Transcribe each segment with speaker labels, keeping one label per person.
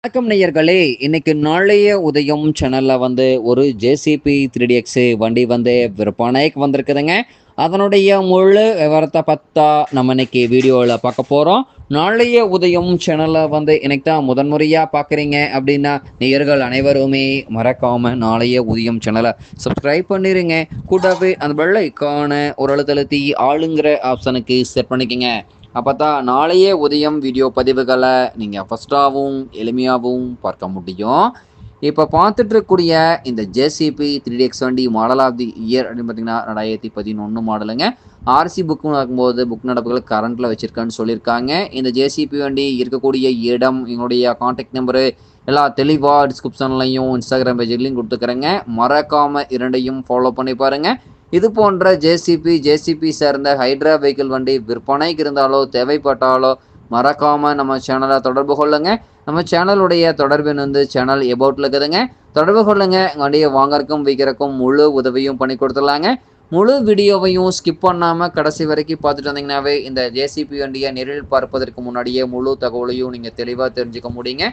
Speaker 1: வணக்கம் நேயர்களே! இன்னைக்கு நாளைய உதயம் சேனல்ல ஒரு ஜேசிபி 3DX வண்டி விற்பனைக்கு வந்திருக்குதுங்க. அதனுடைய முழு விவரத்த பத்தா நம்ம இன்னைக்கு வீடியோல பார்க்க போறோம். நாளைய உதயம் சேனல்ல இன்னைக்கு தான் முதன்முறையா பார்க்குறீங்க அப்படின்னா, நேயர்கள் அனைவருமே மறக்காம நாளைய உதயம் சேனல சப்ஸ்கிரைப் பண்ணிருங்க. கூடவே அந்த பெல் ஐகான ஒரு அழுத்தழுத்தி ஆளுங்கிற ஆப்ஷனுக்கு செட் பண்ணிக்கங்க. அப்பதான் நாளைய உதயம் வீடியோ பதிவுகளை நீங்கள் ஃபஸ்ட்டாகவும் எளிமையாகவும் பார்க்க முடியும். இப்போ பார்த்துட்டு இருக்கக்கூடிய இந்த ஜேசிபி 3DX வண்டி மாடல் ஆஃப் தி இயர் அப்படின்னு பார்த்தீங்கன்னா 2011 மாடலுங்க. ஆர்சி புக் நடக்கும்போது புக் நடப்புகள் கரண்ட்டில் வச்சுருக்கேன்னு சொல்லியிருக்காங்க. இந்த ஜேசிபி வண்டி இருக்கக்கூடிய இடம், எங்களுடைய கான்டாக்ட் நம்பரு எல்லாம் தெளிவாக டிஸ்கிரிப்ஷன்லையும் இன்ஸ்டாகிராம் பேஜ்லையும் கொடுத்துக்கிறேங்க. மறக்காமல் இரண்டையும் ஃபாலோ பண்ணி பாருங்கள். இது போன்ற ஜேசிபி சேர்ந்த ஹைட்ரா வெஹிக்கிள் வண்டி விற்பனைக்கு இருந்தாலோ தேவைப்பட்டாலோ மறக்காமல் நம்ம சேனலை தொடர்பு கொள்ளுங்க. நம்ம சேனலுடைய தொடர்பின் சேனல் எபவுட்டில் இருக்குதுங்க. தொடர்பு கொள்ளுங்க. வண்டியை வாங்கறக்கும் விற்கிறக்கும் முழு உதவியும் பண்ணி கொடுத்துடலாங்க. முழு வீடியோவையும் ஸ்கிப் பண்ணாமல் கடைசி வரைக்கும் பார்த்துட்டு வந்தீங்கன்னாவே இந்த ஜேசிபி வண்டியை நேரில் பார்ப்பதற்கு முன்னாடியே முழு தகவலையும் நீங்கள் தெளிவாக தெரிஞ்சுக்க முடியுங்க.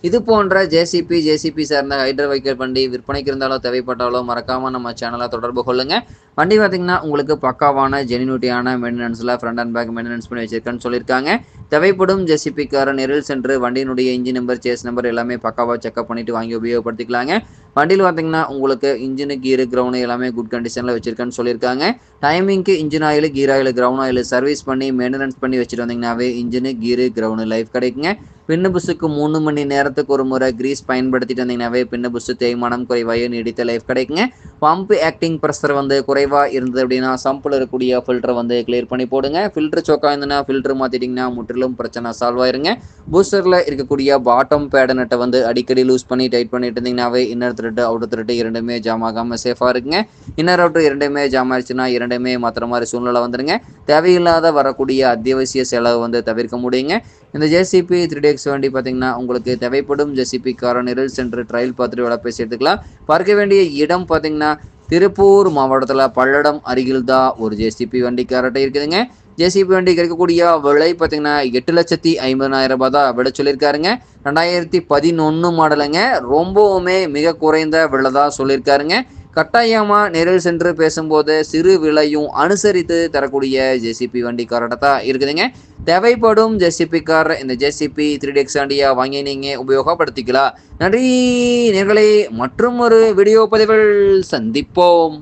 Speaker 1: இது போன்ற ஜேசிபி சார்ந்த ஹைட்ரா வெஹிக்கிள் வண்டி விற்பனைக்கு இருந்தாலோ தேவைப்பட்டாலோ மறக்காமல் நம்ம சேனலை தொடர்பு கொள்ளுங்க. வண்டி பார்த்தீங்கன்னா உங்களுக்கு பக்காவான ஜெனினிட்டியான மெயின்டெனன்ஸில் ஃப்ரண்ட் அண்ட் பேக் மெயின்டெனன்ஸ் பண்ணி வச்சிருக்கேன்னு சொல்லியிருக்காங்க. தேவைப்படும் ஜேசிபிக்காரர் நேரில் சென்று வண்டியினுடைய இன்ஜின் நம்பர், சேஸ் நம்பர் எல்லாமே பக்காவாக செக்அப் பண்ணிட்டு வாங்கி உபயோகப்படுத்திக்கலாங்க. வண்டியில் பார்த்தீங்கன்னா உங்களுக்கு இன்ஜினு, கீரு, கிரவுண்டு எல்லாமே குட் கண்டிஷனில் வச்சிருக்கேன்னு சொல்லியிருக்காங்க. டைமிங்க்கு engine oil, gear oil, ground oil service பண்ணி மெயின்டெனன்ஸ் பண்ணி வச்சுட்டு வந்தீங்கன்னாவே இன்ஜினு, கீரு, கிரவுண்டு லைஃப் கிடைக்குங்க. பின்னு புஷுக்கு 3 மணி நேரத்துக்கு ஒரு முறை கிரீஸ் பயன்படுத்திட்டு வந்தீங்கன்னாவே பின்னு புஷு தேய்மானம் குறைவாக நீடித்த லைஃப் கிடைக்குங்க. பம்ப் ஆக்டிங் ப்ரெஷர் குறைவாக இருந்தது அப்படின்னா சம்பில் இருக்கக்கூடிய ஃபில்டரை கிளியர் பண்ணி போடுங்க. ஃபில்டர் சோக்காக இருந்ததுன்னா ஃபில்டர் மாற்றிட்டிங்கன்னா முற்றிலும் பிரச்சனை சால்வ் ஆயிருங்க. பூஸ்டரில் இருக்கக்கூடிய பாட்டம் பேட் நட்டை அடிக்கடி லூஸ் பண்ணி டைட் பண்ணிட்டு இருந்தீங்கன்னாவே இன்னர் த்ரெட் அவுட்டர் த்ரெட் இரண்டுமே ஜாம் ஆகாமல் சேஃபாக இருக்குங்க. இன்னர் அவுட்டர் இரண்டுமே ஜாம் ஆயிடுச்சுன்னா இரண்டுமே மாத்திர மாதிரி சூழ்நிலை வந்துடுங்க. தேவையில்லாத வரக்கூடிய அத்தியாவசிய செலவு தவிர்க்க முடியுங்க. இந்த ஜேசிபி 3DX வண்டி பார்த்தீங்கன்னா உங்களுக்கு தேவைப்படும் ஜேசிபி கார நிரல் சென்று ட்ரையல் பார்த்துட்டு வேலை பேசி எடுத்துக்கலாம். பார்க்க வேண்டிய இடம் பார்த்தீங்கன்னா திருப்பூர் மாவட்டத்தில் பல்லடம் அருகில் தான் ஒரு ஜேசிபி வண்டி கரெக்டாக இருக்குதுங்க. ஜேசிபி வண்டி கிடைக்கக்கூடிய விலை பார்த்தீங்கன்னா 8,50,000 ரூபாய் தான் விலை சொல்லியிருக்காருங்க. 2011 மாடலுங்க. ரொம்பவுமே மிக குறைந்த விலை தான் சொல்லியிருக்காருங்க. கட்டாயமாக நேரில் சென்று பேசும்போது சிறு விலையும் அனுசரித்து தரக்கூடிய ஜேசிபி வண்டி கார்டாக தான் இருக்குதுங்க. தேவைப்படும் ஜேசிபி கார் இந்த ஜேசிபி 3DX வண்டியை வாங்கி நீங்கள் உபயோகப்படுத்திக்கலாம். நன்றி நேயர்களே, மற்றும் ஒரு வீடியோ பதிவில் சந்திப்போம்.